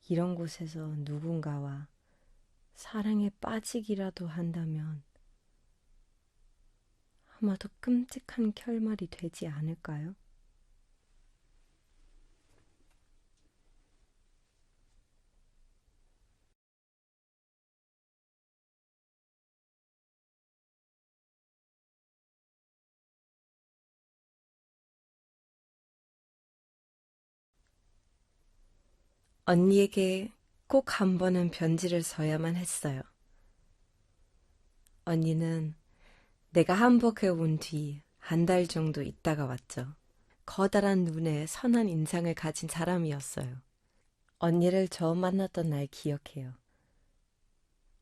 이런 곳에서 누군가와 사랑에 빠지기라도 한다면 아마도 끔찍한 결말이 되지 않을까요? 언니에게 꼭 한 번은 편지를 써야만 했어요. 언니는 내가 한복에 온 뒤 한 달 정도 있다가 왔죠. 커다란 눈에 선한 인상을 가진 사람이었어요. 언니를 처음 만났던 날 기억해요.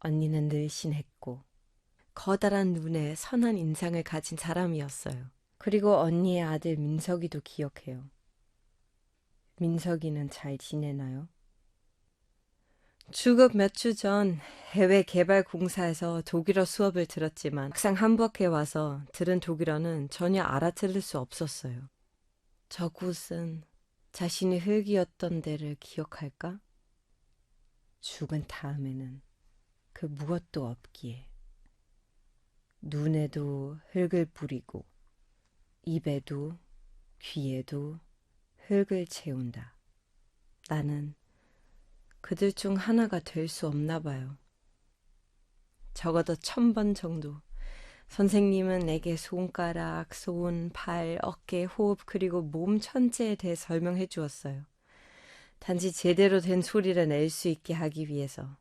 언니는 늘씬했고 커다란 눈에 선한 인상을 가진 사람이었어요. 그리고 언니의 아들 민석이도 기억해요. 민석이는 잘 지내나요? 출국 몇 주 전 해외 개발 공사에서 독일어 수업을 들었지만 막상 함버크에 와서 들은 독일어는 전혀 알아들을 수 없었어요. 저곳은 자신의 흙이었던 데를 기억할까? 죽은 다음에는 그 무엇도 없기에 눈에도 흙을 뿌리고 입에도 귀에도 흙을 채운다. 나는 그들 중 하나가 될 수 없나 봐요. 적어도 1000번 정도. 선생님은 내게 손가락, 손, 발, 어깨, 호흡 그리고 몸 전체에 대해 설명해 주었어요. 단지 제대로 된 소리를 낼 수 있게 하기 위해서.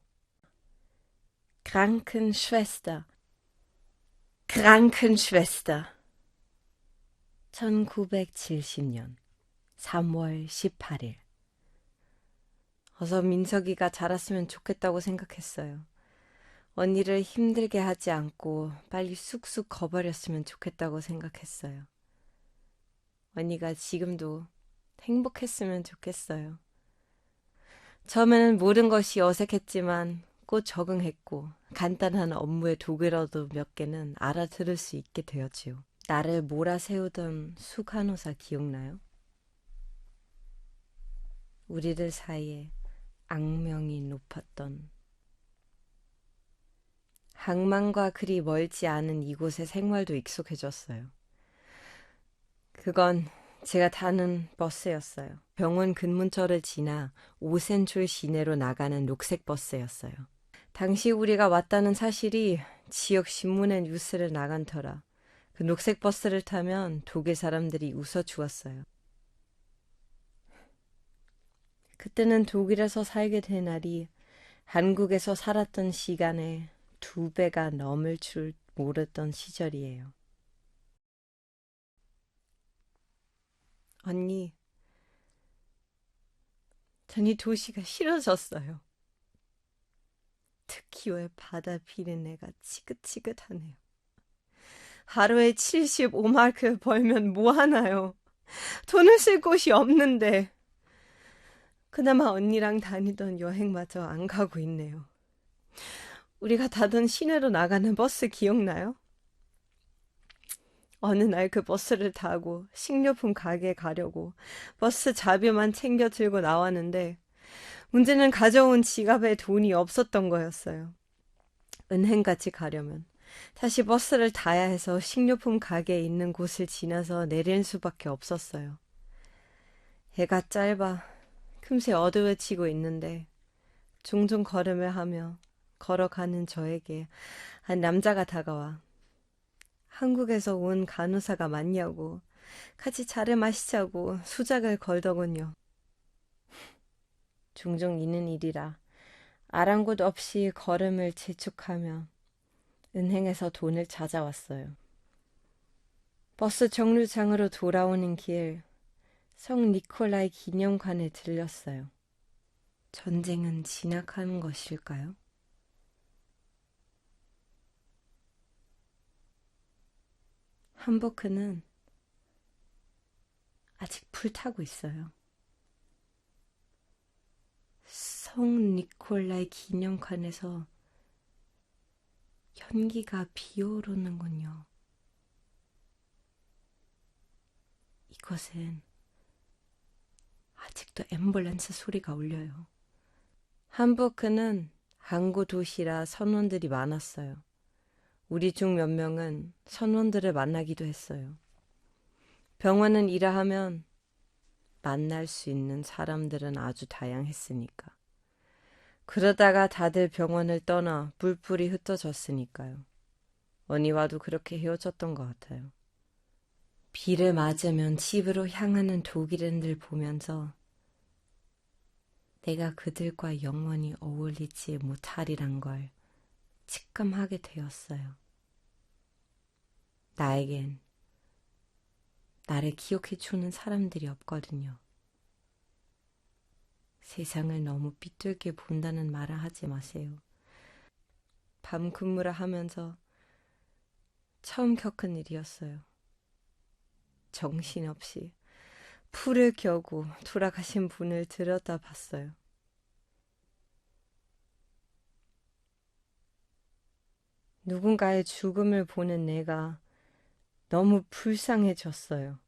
Krankenschwester, Krankenschwester. 1970년 3월 18일. 어서 민석이가 자랐으면 좋겠다고 생각했어요. 언니를 힘들게 하지 않고 빨리 쑥쑥 커버렸으면 좋겠다고 생각했어요. 언니가 지금도 행복했으면 좋겠어요. 처음에는 모든 것이 어색했지만 곧 적응했고 간단한 업무의 독일어도 몇 개는 알아들을 수 있게 되었지요. 나를 몰아세우던 수간호사 기억나요? 우리들 사이에 악명이 높았던 항만과 그리 멀지 않은 이곳의 생활도 익숙해졌어요. 그건 제가 타는 버스였어요. 병원 근문처를 지나 오센출 시내로 나가는 녹색 버스였어요. 당시 우리가 왔다는 사실이 지역 신문에 뉴스를 나간 터라 그 녹색 버스를 타면 독일 사람들이 웃어 주었어요. 그때는 독일에서 살게 된 날이 한국에서 살았던 시간의 2배가 넘을 줄 모르던 시절이에요. 언니, 전 이 도시가 싫어졌어요. 특히 왜 바다 비린내가 지긋지긋하네요. 하루에 75마크 벌면 뭐 하나요? 돈을 쓸 곳이 없는데. 그나마 언니랑 다니던 여행마저 안 가고 있네요. 우리가 타던 시내로 나가는 버스 기억나요? 어느 날 그 버스를 타고 식료품 가게에 가려고 버스 자비만 챙겨 들고 나왔는데 문제는 가져온 지갑에 돈이 없었던 거였어요. 은행까지 가려면 다시 버스를 타야 해서 식료품 가게에 있는 곳을 지나서 내릴 수밖에 없었어요. 해가 짧아 금세 어두워지고 있는데 종종 걸음을 하며 걸어가는 저에게 한 남자가 다가와 한국에서 온 간호사가 맞냐고 같이 차를 마시자고 수작을 걸더군요. 종종 있는 일이라 아랑곳 없이 걸음을 재촉하며 은행에서 돈을 찾아왔어요. 버스 정류장으로 돌아오는 길 성 니콜라이 기념관에 들렸어요. 전쟁은 진압한 것일까요? 함버크는 아직 불타고 있어요. 성 니콜라이 기념관에서 연기가 비어오르는군요. 이곳은 아직도 앰뷸런스 소리가 울려요. 함부크는 항구 도시라 선원들이 많았어요. 우리 중 몇 명은 선원들을 만나기도 했어요. 병원은 일을 하면 만날 수 있는 사람들은 아주 다양했으니까. 그러다가 다들 병원을 떠나 뿔뿔이 흩어졌으니까요. 언니와도 그렇게 헤어졌던 것 같아요. 비를 맞으면 집으로 향하는 독일인들 보면서 내가 그들과 영원히 어울리지 못하리란 걸 직감하게 되었어요. 나에겐 나를 기억해주는 사람들이 없거든요. 세상을 너무 삐뚤게 본다는 말을 하지 마세요. 밤 근무를 하면서 처음 겪은 일이었어요. 정신없이 풀을 켜고 돌아가신 분을 들여다봤어요. 누군가의 죽음을 보는 내가 너무 불쌍해졌어요.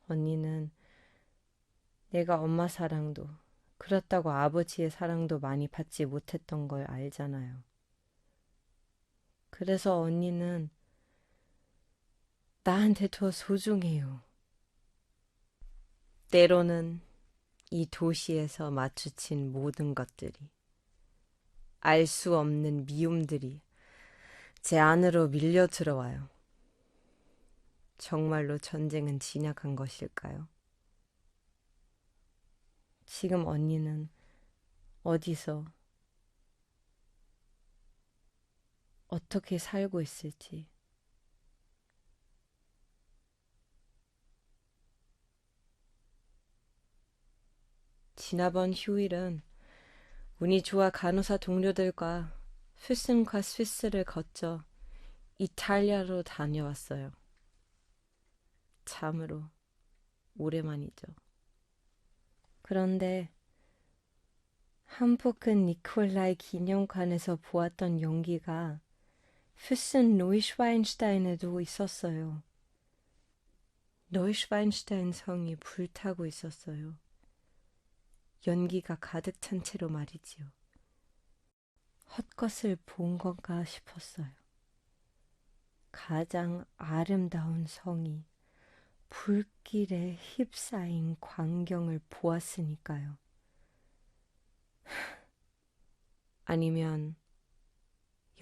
언니는 내가 엄마 사랑도 그렇다고 아버지의 사랑도 많이 받지 못했던 걸 알잖아요. 그래서 언니는 나한테 더 소중해요. 때로는 이 도시에서 마주친 모든 것들이, 알 수 없는 미움들이 제 안으로 밀려 들어와요. 정말로 전쟁은 진약한 것일까요? 지금 언니는 어디서 어떻게 살고 있을지. 지난번 휴일은 운이 좋아 간호사 동료들과 füssen과 스위스를 거쳐 이탈리아로 다녀왔어요. 참으로 오랜만이죠. 그런데 함부르크 니콜라이 기념관에서 보았던 연기가 füssen 노이슈바인슈타인에도 있었어요. 노이슈바인슈타인 성이 불타고 있었어요. 연기가 가득 찬 채로 말이지요. 헛것을 본 건가 싶었어요. 가장 아름다운 성이 불길에 휩싸인 광경을 보았으니까요. 아니면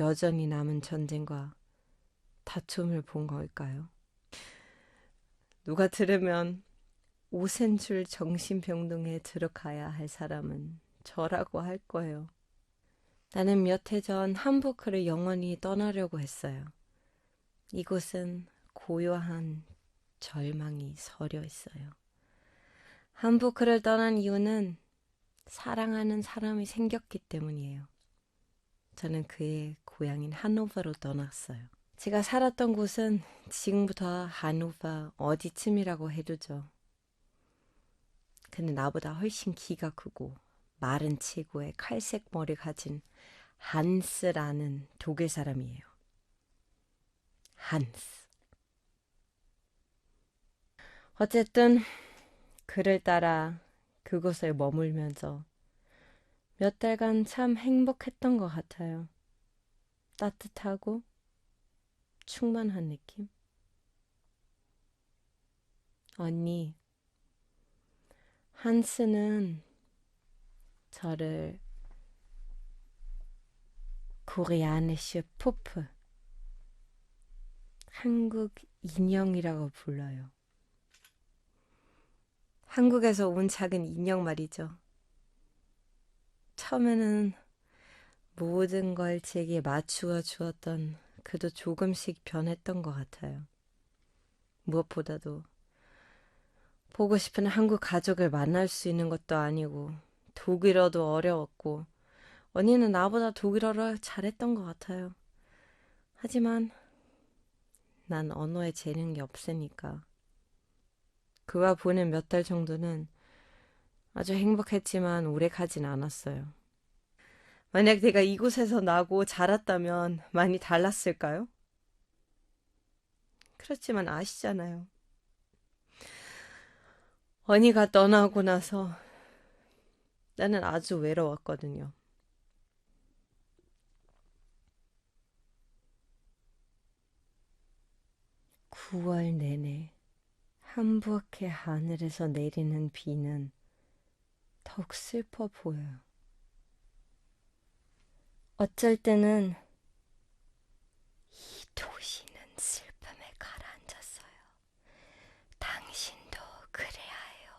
여전히 남은 전쟁과 다툼을 본 걸까요? 누가 들으면 오센줄 정신병동에 들어가야 할 사람은 저라고 할 거예요. 나는 몇 해 전 함부르크를 영원히 떠나려고 했어요. 이곳은 고요한 절망이 서려 있어요. 함부르크를 떠난 이유는 사랑하는 사람이 생겼기 때문이에요. 저는 그의 고향인 하노버로 떠났어요. 제가 살았던 곳은 지금부터 하노버 어디쯤이라고 해두죠. 근데 나보다 훨씬 키가 크고 마른 체구에 칼색 머리 가진 한스라는 독일 사람이에요. 한스. 어쨌든 그를 따라 그곳에 머물면서 몇 달간 참 행복했던 것 같아요. 따뜻하고 충만한 느낌? 언니, 한스는 저를 코리아니쉬 푸프, 한국 인형이라고 불러요. 한국에서 온 작은 인형 말이죠. 처음에는 모든 걸 제게 맞추어 주었던 그도 조금씩 변했던 것 같아요. 무엇보다도 보고 싶은 한국 가족을 만날 수 있는 것도 아니고 독일어도 어려웠고 언니는 나보다 독일어를 잘했던 것 같아요. 하지만 난 언어에 재능이 없으니까 그와 보낸 몇 달 정도는 아주 행복했지만 오래 가진 않았어요. 만약 내가 이곳에서 나고 자랐다면 많이 달랐을까요? 그렇지만 아시잖아요. 언니가 떠나고 나서 나는 아주 외로웠거든요. 9월 내내 함부하게 하늘에서 내리는 비는 더욱 슬퍼 보여요. 어쩔 때는 이 도시는 슬픔에 가라앉았어요. 당신도 그래야 해요.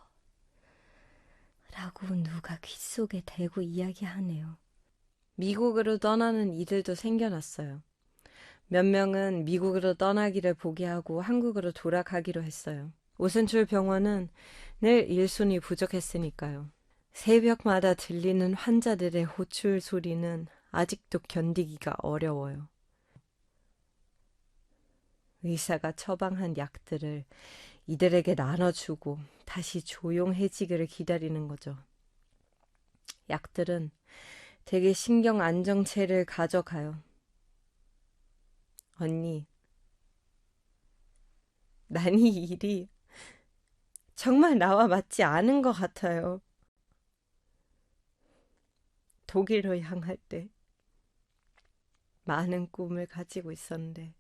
라고 누가 귓속에 대고 이야기하네요. 미국으로 떠나는 이들도 생겨났어요. 몇 명은 미국으로 떠나기를 포기하고 한국으로 돌아가기로 했어요. 오순철 병원은 늘 일손이 부족했으니까요. 새벽마다 들리는 환자들의 호출 소리는 아직도 견디기가 어려워요. 의사가 처방한 약들을 이들에게 나눠주고 다시 조용해지기를 기다리는 거죠. 약들은 대개 신경 안정체를 가져가요. 언니, 난 이 일이 정말 나와 맞지 않은 것 같아요. 독일로 향할 때 많은 꿈을 가지고 있었는데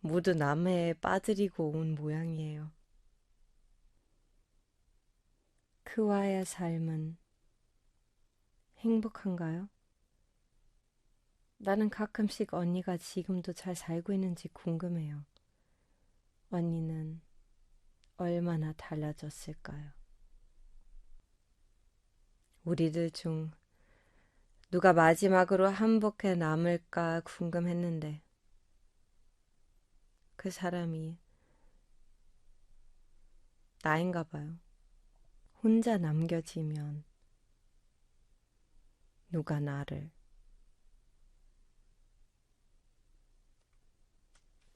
모두 남해에 빠뜨리고 온 모양이에요. 그와의 삶은 행복한가요? 나는 가끔씩 언니가 지금도 잘 살고 있는지 궁금해요. 언니는 얼마나 달라졌을까요? 우리들 중 누가 마지막으로 한복에 남을까 궁금했는데 그 사람이 나인가 봐요. 혼자 남겨지면 누가 나를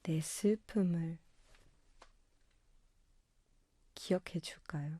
내 슬픔을 기억해 줄까요?